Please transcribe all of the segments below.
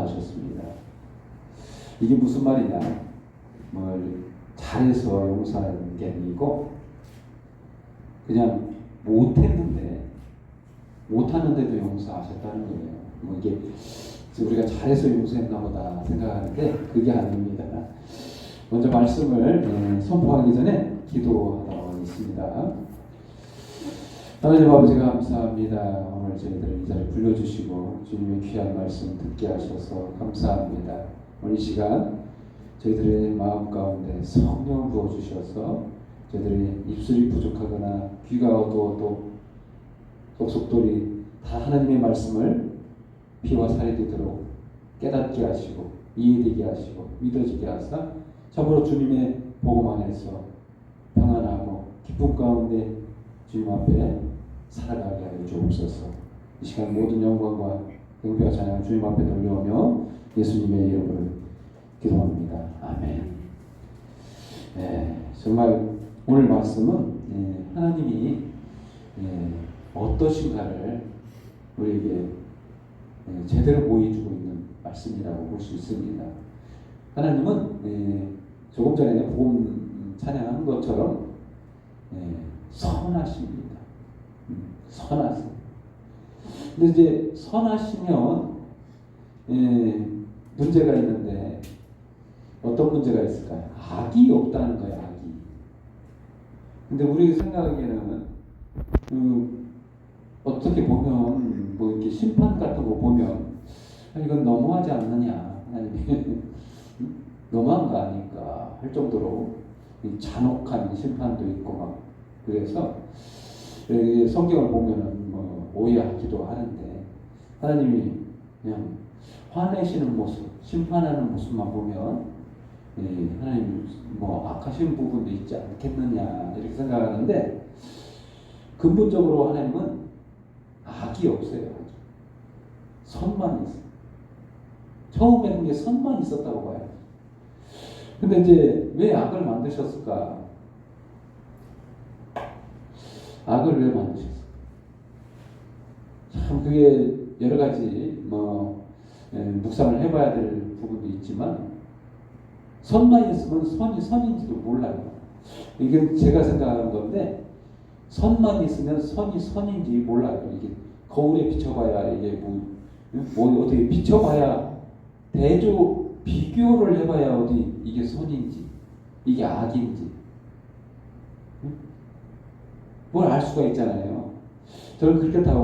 용서하셨습니다. 이게 무슨 말이냐? 뭘 잘해서 용서하는 게 아니고 그냥 못하는데도 용서하셨다는 거예요. 뭐 이게 우리가 잘해서 용서했나 보다 생각하는데 그게 아닙니다. 먼저 말씀을 선포하기 전에 기도하도록 하겠습니다. 하나님 아버지가 감사합니다. 오늘 저희들을 이 자리에 불러주시고 주님의 귀한 말씀 듣게 하셔서 감사합니다. 오늘 이 시간 저희들의 마음 가운데 성령을 부어주셔서 저희들이 입술이 부족하거나 귀가 어두워도 속속들이 다 하나님의 말씀을 피와 살이 되도록 깨닫게 하시고 이해되게 하시고 믿어지게 하사 참으로 주님의 복음 안에서 평안하고 기쁨 가운데 주님 앞에 살아가게 하여 주옵소서. 이 시간 모든 영광과 경배와 찬양 주님 앞에 돌려오며 예수님의 이름으로 기도합니다. 아멘. 정말 오늘 말씀은 하나님이 어떠신가를 우리에게 제대로 보여주고 있는 말씀이라고 볼 수 있습니다. 하나님은 조금 전에 복음 찬양한 것처럼 선하십니다. 선하세요. 근데 이제 선하시면 문제가 있는데 어떤 문제가 있을까요? 악이 없다는 거예요. 악이. 근데 우리 생각하기에는 어떻게 보면 뭐 이렇게 심판 같은 거 보면 이건 너무하지 않느냐, 하나님이 너무한 거 아닐까 할 정도로 잔혹한 심판도 있고 막 그래서 성경을 보면은 뭐 오해하기도 하는데 하나님이 그냥 화내시는 모습, 심판하는 모습만 보면 하나님 뭐 악하신 부분도 있지 않겠느냐 이렇게 생각하는데 근본적으로 하나님은 악이 없어요. 선만 있어요. 처음에 그게 선만 있었다고 봐요. 근데 이제 왜 악을 만드셨을까? 악을 왜 만드셨을까? 참 그게 여러 가지 묵상을 해봐야 될 부분도 있지만 선만 있으면 선이 선인지도 몰라요. 이게 제가 생각하는 건데 선만 있으면 선이 선인지 몰라요. 이게 거울에 비춰봐야 이게 뭐 어떻게 비춰봐야 비교를 해봐야 어디 이게 선인지 이게 악인지 뭘 알 수가 있잖아요. 저는 그렇게 다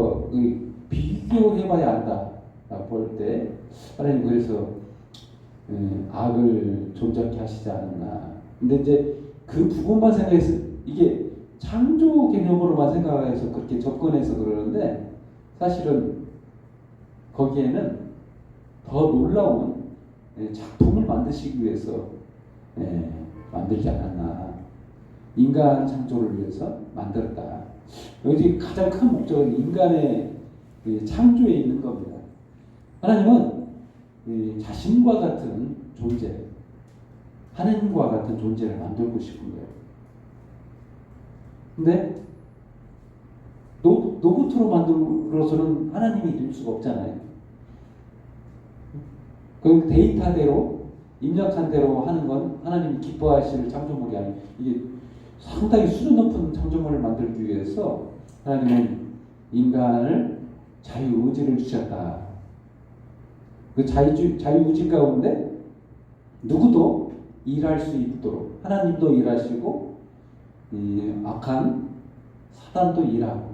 비교해봐야 안다. 볼 때 하나님 그래서 악을 존재하게 하시지 않았나. 근데 이제 그 부분만 생각해서 이게 창조 개념으로만 생각해서 그렇게 접근해서 그러는데 사실은 거기에는 더 놀라운 작품을 만드시기 위해서 만들지 않았나. 인간 창조를 위해서 만들었다. 여기 가장 큰 목적은 인간의 창조에 있는 겁니다. 하나님은 자신과 같은 존재, 하나님과 같은 존재를 만들고 싶은 거예요. 근데 로봇으로 만들어서는 하나님이 될 수가 없잖아요. 그 데이터대로 입력한 대로 하는 건 하나님이 기뻐하실 창조물이 아니에요. 이게 상당히 수준 높은 창조물을 만들기 위해서 하나님은 인간을 자유의지를 주셨다. 그 자유의지 가운데 누구도 일할 수 있도록 하나님도 일하시고 악한 사단도 일하고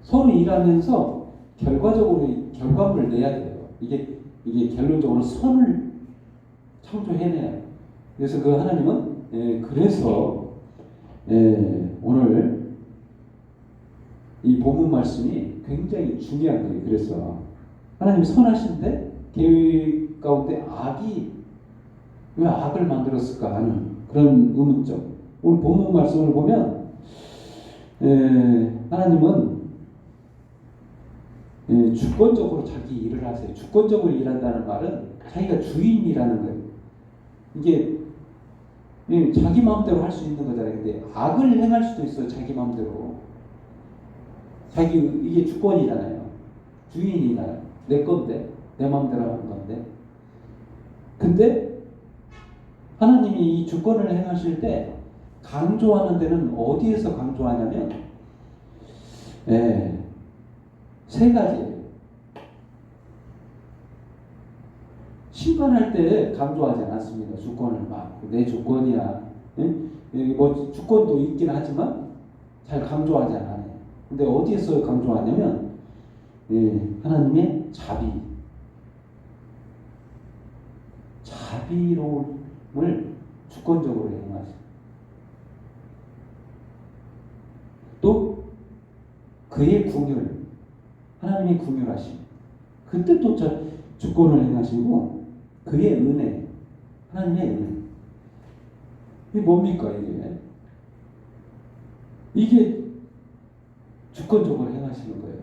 서로 일하면서 결과적으로 결과물을 내야 돼요. 이게 결론적으로 선을 창조해내야 돼요. 그래서 그 하나님은 그래서 오늘 이 본문 말씀이 굉장히 중요한 거예요. 그래서 하나님이 선하신데 계획 가운데 악이 왜 악을 만들었을까 하는 그런 의문점. 오늘 본문 말씀을 보면 하나님은 주권적으로 자기 일을 하세요. 주권적으로 일한다는 말은 자기가 주인이라는 거예요. 이게 자기 마음대로 할 수 있는 거잖아요. 근데 악을 행할 수도 있어요. 자기 마음대로. 이게 주권이잖아요. 주인이잖아요. 내 건데. 내 마음대로 하는 건데. 근데 하나님이 이 주권을 행하실 때 강조하는 데는 어디에서 강조하냐면, 세 가지예요. 심판할 때 강조하지 않았습니다. 주권을 막 내 주권이야. 뭐 주권도 있긴 하지만 잘 강조하지 않아요. 근데 어디에서 강조하냐면 하나님의 자비로움을 주권적으로 행하세요. 또 그의 궁율, 하나님의 궁율하심, 그때 또 주권을 행하시고 그의 은혜, 하나님의 은혜. 이게 뭡니까 이게? 이게 주권적으로 행하시는 거예요.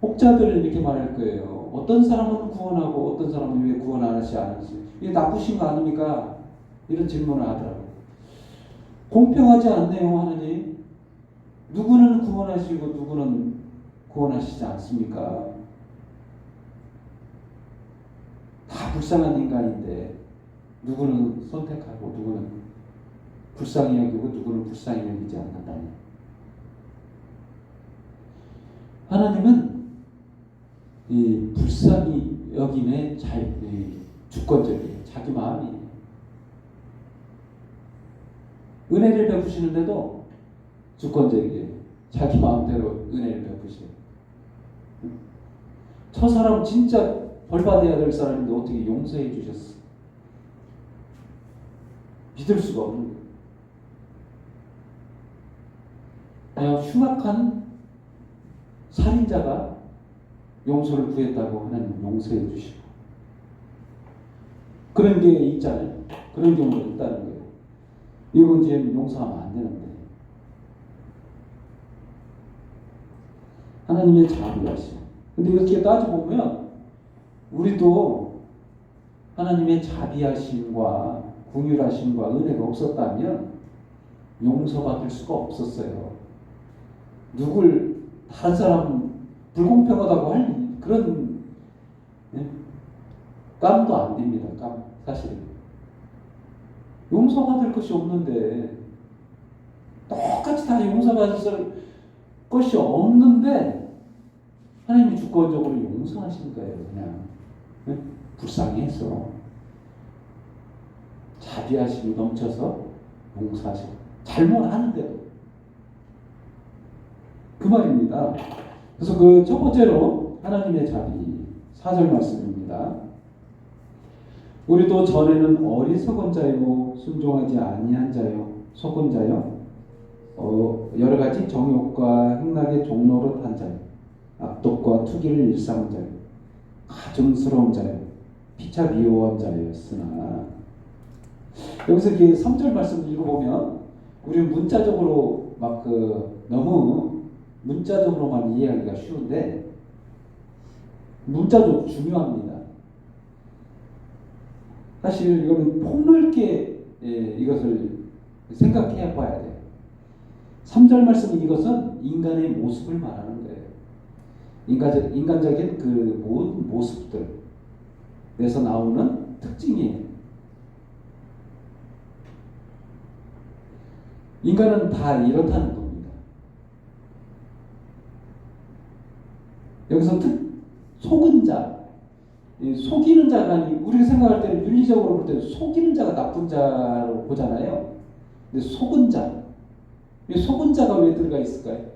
혹자들은 이렇게 말할 거예요. 어떤 사람은 구원하고 어떤 사람은 왜 구원 안 하지 않았어요? 이게 나쁘신 거 아닙니까? 이런 질문을 하더라고요. 공평하지 않네요, 하나님. 누구는 구원하시고 누구는 구원하시지 않습니까? 다 불쌍한 인간인데 누구는 선택하고 누구는 불쌍히 여기고 누구는 불쌍히 여기지 않는다니. 하나님은 이 불쌍히 여김에 주권적이에요. 자기 마음이. 은혜를 베푸시는데도 주권적이에요. 자기 마음대로 은혜를 베푸셔요. 저 사람 진짜 벌받아야 될 사람인데 어떻게 용서해 주셨어? 믿을 수가 없는 거예요. 그냥 흉악한 살인자가 용서를 구했다고 하나님 용서해 주시고, 그런 게 있잖아요. 그런 경우가 있다는 거예요. 이건 이제 용서하면 안 되는데. 하나님의 자비하심. 근데 이렇게 따져보면 우리도 하나님의 자비하심과 긍휼하심과 은혜가 없었다면 용서받을 수가 없었어요. 누굴 다른 사람 불공평하다고 할 그런 깜도 안 됩니다. 깜 사실 용서받을 것이 없는데, 똑같이 다 용서받을 것이 없는데 하나님이 주권적으로 용서하신 거예요. 그냥 불쌍해서 자비하심이 넘쳐서 용서하시고, 잘못하는데도 그 말입니다. 그래서 그 첫 번째로 하나님의 자비, 4절 말씀입니다. 우리도 전에는 어리석은 자요 순종하지 아니한 자요 속은 자요 여러 가지 정욕과 행락의 종로로 탄 자요 악독과 투기를 일삼은 자요 가증스러운 자요 피차 미워한 자였으나, 여기서 이렇게 3절 말씀 읽어보면 우리 문자적으로 막 너무 문자적으로만 이해하기가 쉬운데 문자도 중요합니다. 사실 이거는 폭넓게 이것을 생각해 봐야 돼요. 3절 말씀은 이것은 인간의 모습을 말하는 거예요. 인간적인 그 모든 모습들에서 나오는 특징이에요. 인간은 다 이렇다는 겁니다. 여기서 속은 자, 속이는 자가 아니고, 우리가 생각할 때는 윤리적으로 볼 때 속이는 자가 나쁜 자로 보잖아요. 근데 속은 자, 속은 자가 왜 들어가 있을까요?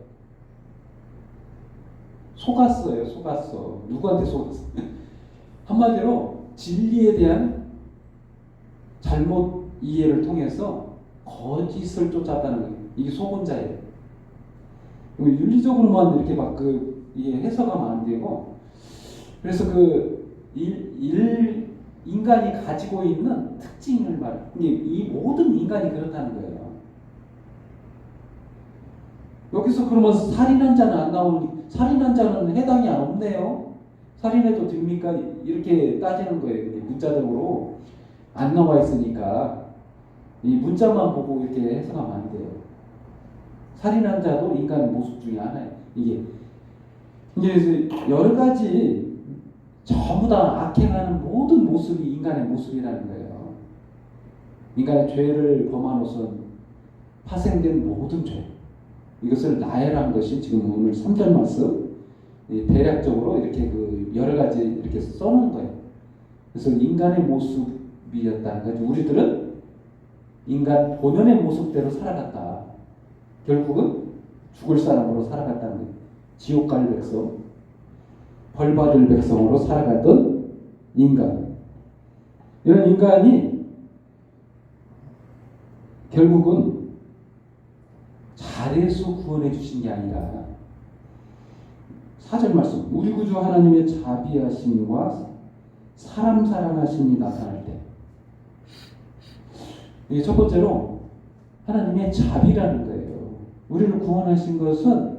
속았어요. 누구한테 속았어? 한마디로 진리에 대한 잘못 이해를 통해서 거짓을 쫓았다는 거예요. 이게 속은 자예요. 윤리적으로만 이렇게 막 이게 해석하면 안 되고, 그래서 인간이 가지고 있는 특징을 이 모든 인간이 그렇다는 거예요. 여기서 그러면 살인한 자는 안 나오니, 살인한 자는 해당이 없네요. 살인해도 됩니까? 이렇게 따지는 거예요. 문자적으로 안 나와 있으니까 이 문자만 보고 이렇게 해석하면 안 돼요. 살인한 자도 인간의 모습 중에 하나예요. 이게 여러 가지 전부 다 악행하는 모든 모습이 인간의 모습이라는 거예요. 인간의 죄를 범함으로써 파생된 모든 죄. 이것을 나해라는 것이 지금 오늘 3절 말씀 대략적으로 이렇게 그 여러 가지 이렇게 써놓은 거예요. 그래서 인간의 모습이었다는 거죠. 우리들은 인간 본연의 모습대로 살아갔다. 결국은 죽을 사람으로 살아갔다는 거예요. 지옥 갈 백성, 벌 받을 백성으로 살아갔던 인간. 이런 인간이 결국은 잘해서 구원해 주신 게 아니라 4절 말씀, 우리 구주 하나님의 자비하심과 사람 사랑하심이 나타날 때, 이게 첫 번째로 하나님의 자비라는 거예요. 우리를 구원하신 것은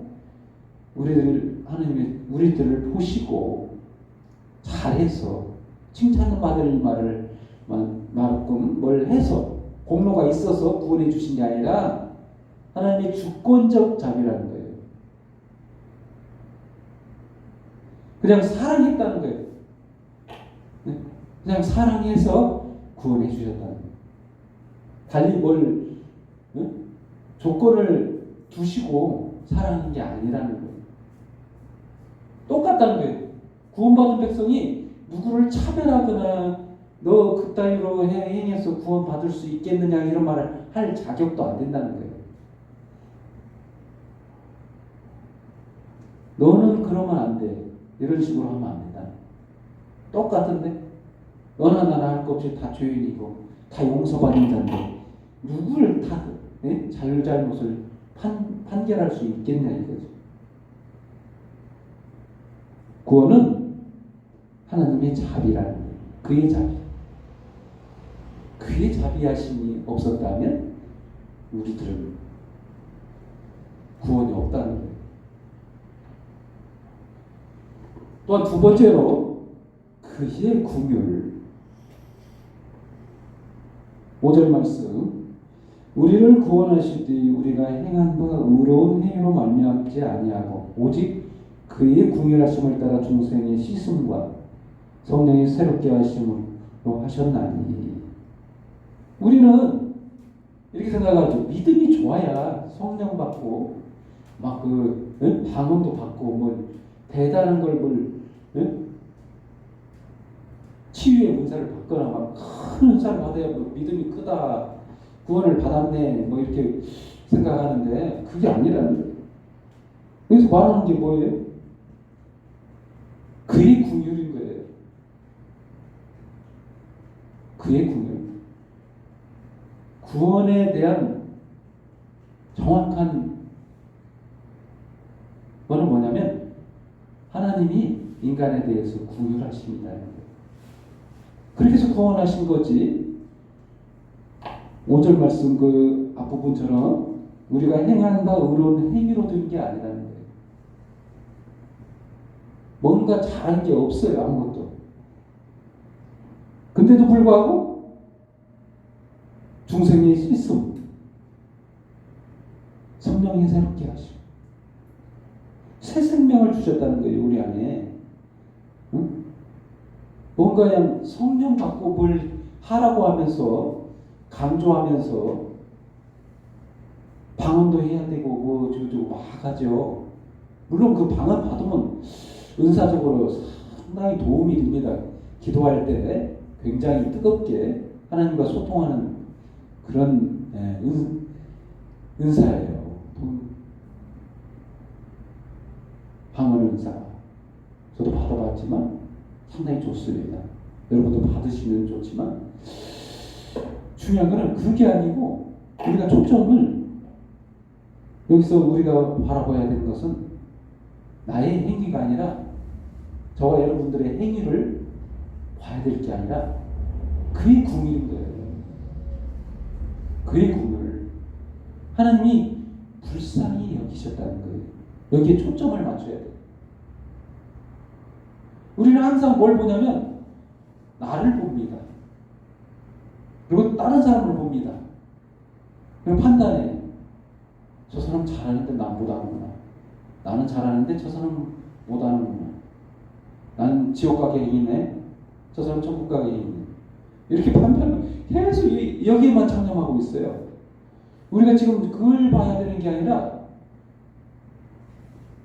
우리들을 보시고 잘해서 칭찬받을 만큼 뭘 해서 공로가 있어서 구원해 주신 게 아니라 하나님의 주권적 자비라는 거예요. 그냥 사랑했다는 거예요. 그냥 사랑해서 구원해 주셨다는 거예요. 달리 조건을 두시고 사랑한 게 아니라는 거예요. 똑같다는 거예요. 구원받은 백성이 누구를 차별하거나 너 그따위로 행해서 구원받을 수 있겠느냐 이런 말을 할 자격도 안 된다는 거예요. 너는 그러면 안 돼. 이런 식으로 하면 안 된다. 똑같은데? 너나 나나 할 것 없이 다 죄인이고 다 용서받은 자인데 누구를 다 잘잘못을 판결할 수 있겠냐 이거죠. 구원은 하나님의 자비라는 거예요. 그의 자비. 그의 자비하심이 없었다면 우리들은 구원이 없다는 거예요. 또한 두 번째로 그의 긍휼. 5절 말씀, 우리를 구원하시되 우리가 행한 바 의로운 행위로 말미암지 아니하고 오직 그의 긍휼하심을 따라 중생의 씻음과 성령의 새롭게 하심으로 하셨나니. 우리는 이렇게 생각하죠. 믿음이 좋아야 성령 받고 막 방언도 받고 대단한 걸 치유의 은사를 받거나 막 큰 은사를 받아야 믿음이 크다, 구원을 받았네 이렇게 생각하는데 그게 아니라는 거예요. 여기서 말하는 게 뭐예요? 그의 긍휼인 거예요. 그의 긍휼. 구원에 대한 정확한 거는 뭐냐면 하나님이 인간에 대해서 긍휼하십니다. 그렇게 해서 구원하신 거지. 5절 말씀 그 앞부분처럼 우리가 행한 바 의로운 행위로 된 게 아니라는 거예요. 뭔가 잘한 게 없어요. 아무것도. 근데도 불구하고 중생의 씻음, 성령이 새롭게 하시고 새 생명을 주셨다는 거예요. 우리 안에. 응? 뭔가 그냥 성령 받고 뭘 하라고 하면서 강조하면서 방언도 해야 되고 저거 막 하죠. 물론 그 방언 받으면 은사적으로 상당히 도움이 됩니다. 기도할 때 굉장히 뜨겁게 하나님과 소통하는 그런 은사예요. 방언 은사. 저도 받아봤지만 상당히 좋습니다. 여러분도 받으시면 좋지만 중요한 것은 그게 아니고 우리가 초점을 여기서 우리가 바라봐야 되는 것은 나의 행위가 아니라 저와 여러분들의 행위를 봐야 될 게 아니라 그의 긍휼인 거예요. 그의 긍휼을 하나님이 불쌍히 여기셨다는 거예요. 여기에 초점을 맞춰야 돼요. 우리는 항상 뭘 보냐면 나를 봅니다. 그리고 다른 사람을 봅니다. 그리고 판단해요. 저 사람 잘하는데 난 못하는구나. 나는 잘하는데 저 사람은 못하는구나. 난 지옥 가게 행이네. 저 사람 천국 가게 행이네. 이렇게 판단을 계속 여기에만 창념하고 있어요. 우리가 지금 그걸 봐야 되는 게 아니라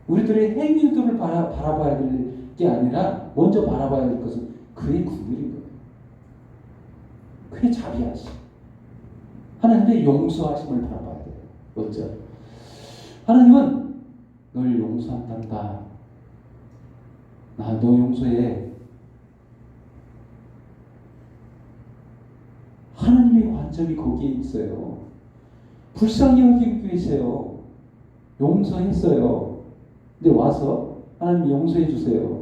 우리들의 행위들을 바라봐야 될 게 아니라 먼저 바라봐야 될 것은 그의 구별인 거예요. 그의 자비하심. 하나님의 용서하심을 바라봐야 돼요. 먼저. 하나님은 널 용서한단다. 나 너 용서해. 하나님의 관점이 거기에 있어요. 불쌍히 여기고 계세요. 용서했어요. 근데 와서 하나님 용서해 주세요.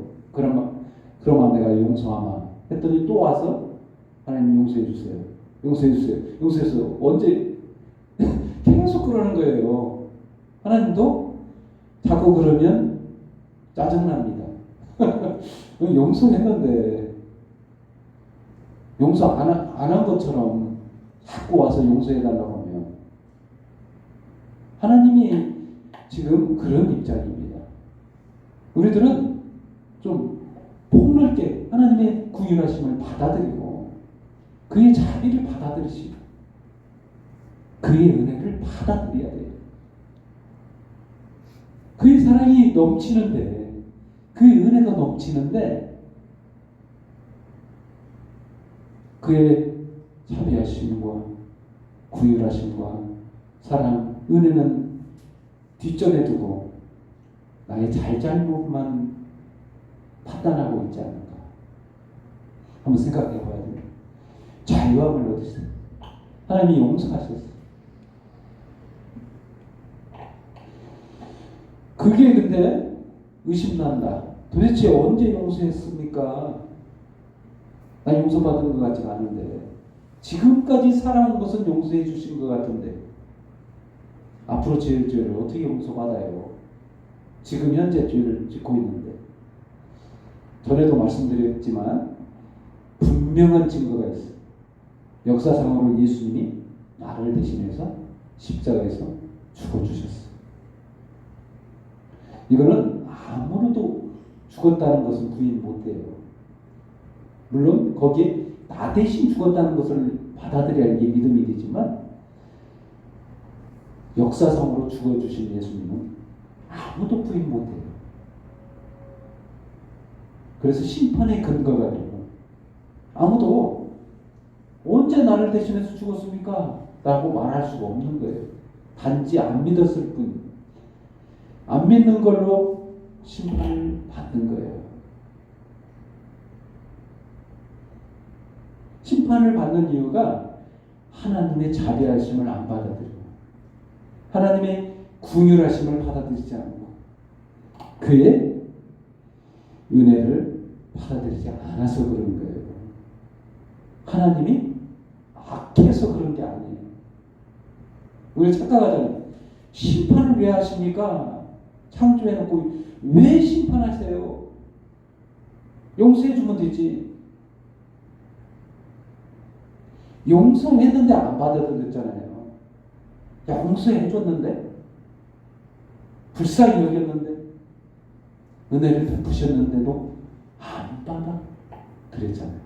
그러면 내가 용서하마. 했더니 또 와서 하나님 용서해 주세요. 용서해 주세요. 용서해서 언제 계속 그러는 거예요. 하나님도 자꾸 그러면 짜증납니다. 용서했는데 용서 안 한 것처럼 자꾸 와서 용서해달라고 하면 하나님이 지금 그런 입장입니다. 우리들은 좀 폭넓게 하나님의 구휼하심을 받아들이고 그의 자비를 받아들이시고 그의 은혜를 받아들여야 돼요. 그의 사랑이 넘치는데 그의 은혜가 넘치는데 그의 자비하심과 구휼하심과 사랑, 은혜는 뒷전에 두고 나의 잘잘못만 판단하고 있지 않을까. 한번 생각해 봐야 돼요. 자유함을 얻으세요. 하나님이 용서하셨어요. 그게 근데 의심난다. 도대체 언제 용서했습니까? 나 용서받은 것 같지가 않은데 지금까지 살아온 것은 용서해 주신 것 같은데 앞으로 지을 죄를 어떻게 용서받아요? 지금 현재 죄를 짓고 있는데 전에도 말씀드렸지만 분명한 증거가 있어요. 역사상으로 예수님이 나를 대신해서 십자가에서 죽어주셨어요. 이거는 아무도 죽었다는 것은 부인 못해요. 물론 거기에 나 대신 죽었다는 것을 받아들여야 이게 믿음이 되지만 역사상으로 죽어주신 예수님은 아무도 부인 못해요. 그래서 심판의 근거가 되고 아무도 언제 나를 대신해서 죽었습니까? 라고 말할 수가 없는 거예요. 단지 안 믿었을 뿐. 안 믿는 걸로 심판을 받는 거예요. 심판을 받는 이유가 하나님의 자비하심을 안 받아들이고 하나님의 긍휼하심을 받아들이지 않고 그의 은혜를 받아들이지 않아서 그런 거예요. 하나님이 악해서 그런 게 아니에요. 우리 착각하잖아요. 심판을 왜 하십니까? 창조해놓고 왜 심판하세요? 용서해주면 되지. 용서했는데 안 받아들였잖아요. 용서해줬는데 불쌍히 여겼는데 은혜를 베푸셨는데도 안 받아 그랬잖아요.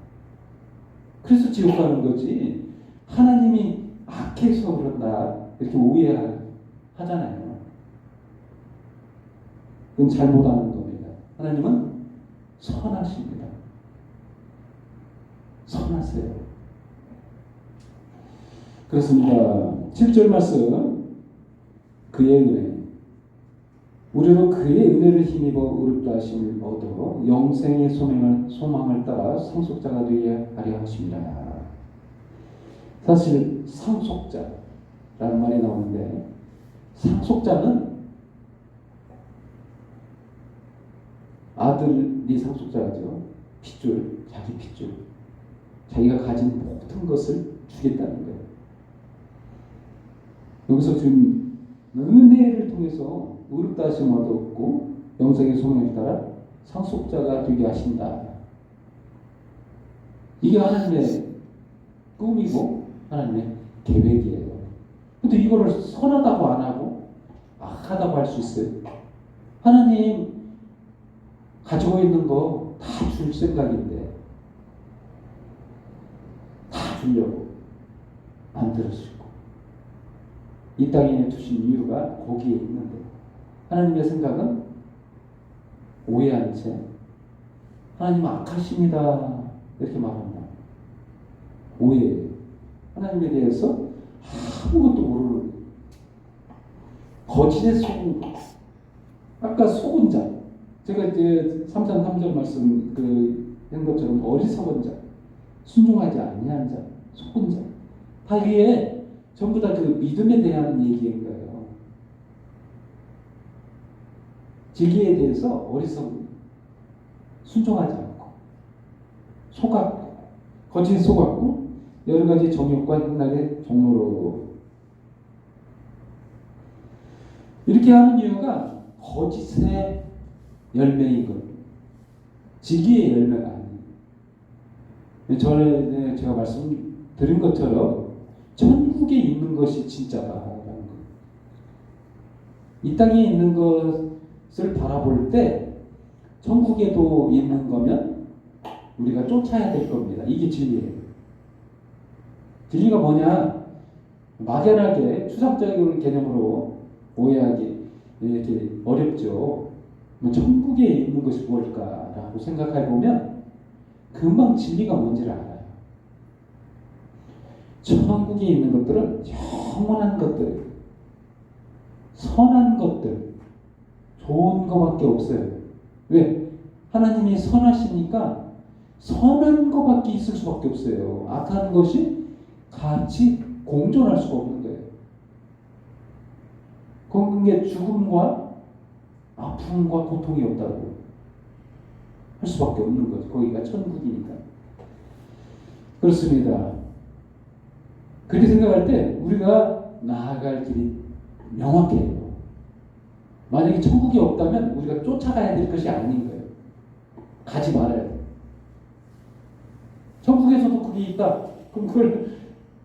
그래서 지옥 가는 거지 하나님이 악해서 그런다 이렇게 오해하잖아요. 그건 잘못하는 겁니다. 하나님은 선하십니다. 선하세요. 그렇습니다. 7절 말씀 그의 은혜 우리로 그의 은혜를 힘입어 의롭다 하심을 얻어 영생의 소망을 따라 상속자가 되게 하려 하십니다. 사실 상속자라는 말이 나오는데 상속자는 아들이 상속자죠. 핏줄, 자기 핏줄. 자기가 가진 모든 것을 주겠다는 거예요. 여기서 지금 은혜를 통해서 의롭다 하심을 얻었고 영생의 소망에 따라 상속자가 되게 하신다. 이게 하나님의 꿈이고 하나님의 계획이에요. 근데 이거를 선하다고 안 하고 악하다고 할 수 있어요. 하나님 가지고 있는 거 다 줄 생각인데 다 주려고 만들어주고 이 땅에 두신 이유가 거기에 있는데 하나님의 생각은 오해한 채 하나님은 악하십니다 이렇게 말합니다. 오해예요. 하나님에 대해서 아무것도 모르는 거짓에 속은 것. 아까 속은 자, 제가 이제 3장 3절 말씀 한 것처럼 어리석은 자, 순종하지 아니한 자, 속은 자, 다 이게 전부 다 그 믿음에 대한 얘기인 거예요. 진리에 대해서 어리석은, 순종하지 않고, 속았고, 거짓에 속았고, 여러 가지 정욕과 흑날의 종로로 이렇게 하는 이유가 거짓의 열매인 것, 진리의 열매가 아니에요. 전에 제가 말씀드린 것처럼 천국에 있는 것이 진짜다라는 것. 이 땅에 있는 것을 바라볼 때 천국에도 있는 거면 우리가 쫓아야 될 겁니다. 이게 진리예요. 진리가 뭐냐? 막연하게 추상적인 개념으로 오해하기 이렇게 어렵죠. 뭐 천국에 있는 것이 뭘까라고 생각해 보면 금방 진리가 뭔지를 알아요. 천국에 있는 것들은 영원한 것들, 선한 것들, 좋은 것밖에 없어요. 왜? 하나님이 선하시니까 선한 것밖에 있을 수밖에 없어요. 악한 것이 같이 공존할 수가 없는 거예요. 그게 죽음과 아픔과 고통이 없다고 할 수밖에 없는 거죠. 거기가 천국이니까. 그렇습니다. 그렇게 생각할 때 우리가 나아갈 길이 명확해요. 만약에 천국이 없다면 우리가 쫓아가야 될 것이 아닌 거예요. 가지 말아야 돼요. 천국에서도 그게 있다. 그럼 그걸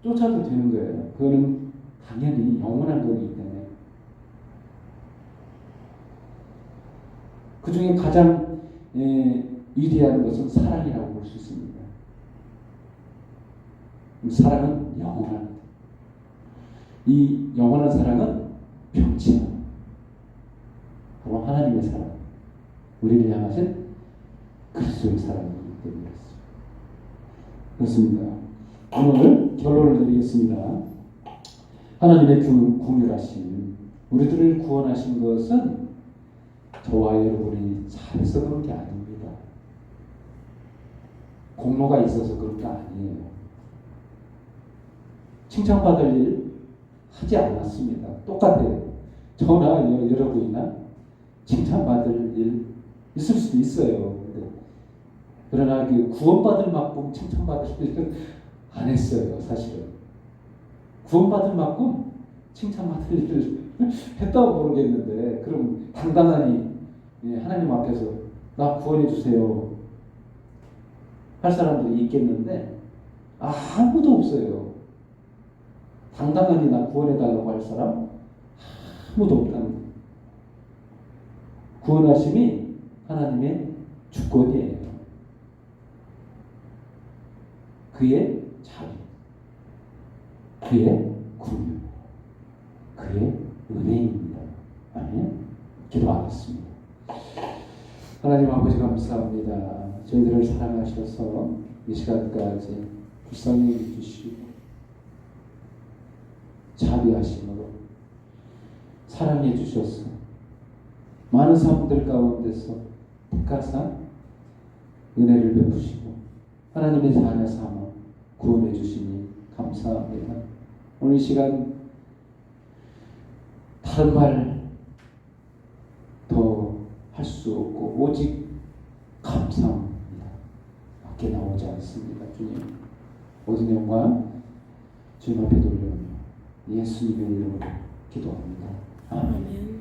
쫓아도 되는 거예요. 그거는 당연히 영원한 거기 때문에. 그 중에 가장 위대한 것은 사랑이라고 볼 수 있습니다. 사랑은 영원한. 이 영원한 사랑은 변치 않아. 바로 하나님의 사랑. 우리를 향하신 그리스도의 사랑이기 때문에 그렇습니다. 오늘 결론을 내리겠습니다. 하나님의 긍휼하심, 우리들을 구원하신 것은 저와 여러분이 잘해서 그런 게 아닙니다. 공로가 있어서 그런 게 아니에요. 칭찬받을 일 하지 않았습니다. 똑같아요. 저나 여러분이나 칭찬받을 일 있을 수도 있어요. 그러나 그 구원받을 만큼 칭찬받을 일은 안 했어요. 사실은. 구원받을 만큼 칭찬받을 일을 했다고 모르겠는데 그럼 당당하니 하나님 앞에서 나 구원해 주세요 할 사람들이 있겠는데 아무도 없어요. 당당하니 나 구원해 달라고 할 사람 아무도 없다는 거예요. 구원하심이 하나님의 주권이에요. 그의 자비, 그의 긍휼, 그의 은혜입니다. 아멘. 기도하겠습니다. 하나님 아버지 감사합니다. 저희들을 사랑하셔서 이 시간까지 불쌍히 해주시고 자비하심으로 사랑해 주셔서 많은 사람들 가운데서 택하사 은혜를 베푸시고 하나님의 자녀 삼아 구원해 주시니 감사합니다. 오늘 이 시간 다른 말 더 할 수 없고 오직 감사합니다. 밖에 나오지 않습니다. 주님 모든 영광 주님 앞에 돌려오며 예수님의 이름으로 기도합니다. 아멘.